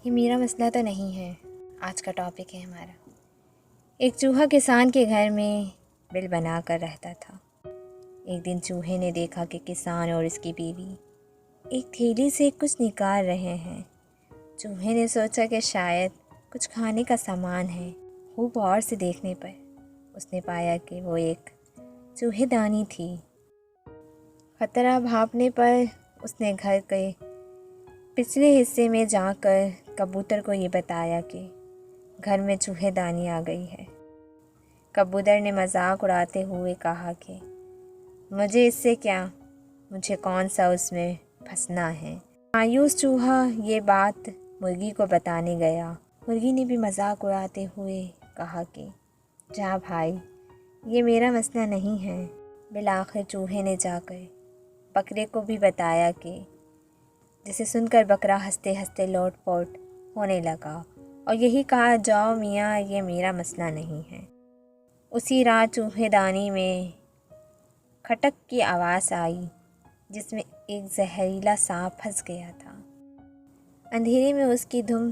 یہ میرا مسئلہ تو نہیں ہے، آج کا ٹاپک ہے ہمارا۔ ایک چوہا کسان کے گھر میں بل بنا کر رہتا تھا۔ ایک دن چوہے نے دیکھا کہ کسان اور اس کی بیوی ایک تھیلی سے کچھ نکال رہے ہیں۔ چوہے نے سوچا کہ شاید کچھ کھانے کا سامان ہے۔ خوب غور سے دیکھنے پر اس نے پایا کہ وہ ایک چوہے دانی تھی۔ خطرہ بھاپنے پر اس نے گھر کے پچھلے حصے میں جا کر کبوتر کو یہ بتایا کہ گھر میں چوہے دانی آ گئی ہے۔ کبوتر نے مذاق اڑاتے ہوئے کہا کہ مجھے اس سے کیا، مجھے کون سا اس میں پھنسنا ہے۔ مایوس چوہا یہ بات مرغی کو بتانے گیا۔ مرغی نے بھی مذاق اڑاتے ہوئے کہا کہ جا بھائی، یہ میرا مسئلہ نہیں ہے۔ بالآخر چوہے نے جا کر بکرے کو بھی بتایا کہ جسے سن کر بکرا ہنستے ہنستے لوٹ پوٹ ہونے لگا اور یہی کہا، جاؤ میاں، یہ میرا مسئلہ نہیں ہے۔ اسی رات چوہے دانی میں کھٹک کی آواز آئی جس میں ایک زہریلا سانپ پھنس گیا تھا۔ اندھیرے میں اس کی دھن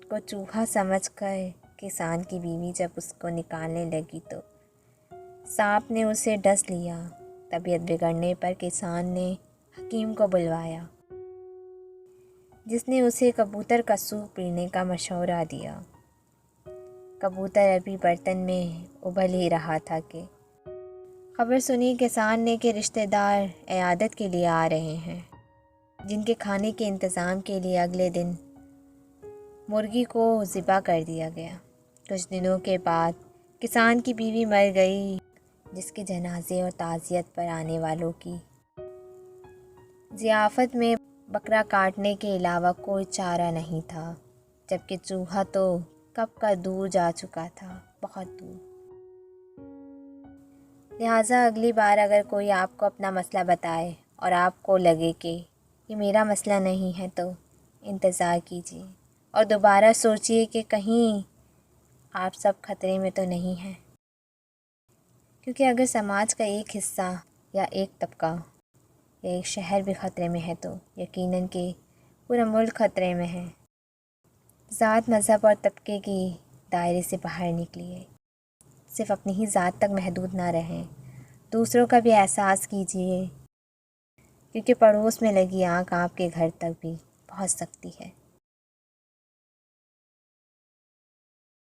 کو چوہا سمجھ کر کسان کی بیوی جب اس کو نکالنے لگی تو سانپ نے اسے ڈس لیا۔ طبیعت بگڑنے پر کسان نے حکیم کو بلوایا جس نے اسے کبوتر کا سوپ پینے کا مشورہ دیا۔ کبوتر ابھی برتن میں ابل ہی رہا تھا کہ خبر سنی کسان نے کہ رشتہ دار عیادت کے لیے آ رہے ہیں، جن کے کھانے کے انتظام کے لیے اگلے دن مرغی کو ذبح کر دیا گیا۔ کچھ دنوں کے بعد کسان کی بیوی مر گئی، جس کے جنازے اور تعزیت پر آنے والوں کی ضیافت میں بکرا کاٹنے کے علاوہ کوئی چارہ نہیں تھا، جبکہ چوہا تو کب کا دور جا چکا تھا، بہت دور۔ لہٰذا اگلی بار اگر کوئی آپ کو اپنا مسئلہ بتائے اور آپ کو لگے کہ یہ میرا مسئلہ نہیں ہے تو انتظار کیجیے اور دوبارہ سوچیے کہ کہیں آپ سب خطرے میں تو نہیں ہیں، کیونکہ اگر سماج کا ایک حصہ یا ایک طبقہ یا ایک شہر بھی خطرے میں ہے تو یقیناً کہ پورا ملک خطرے میں ہے۔ ذات، مذہب اور طبقے کی دائرے سے باہر نکلیے، صرف اپنی ہی ذات تک محدود نہ رہیں، دوسروں کا بھی احساس کیجیے، کیونکہ پڑوس میں لگی آنکھ آپ کے گھر تک بھی پہنچ سکتی ہے۔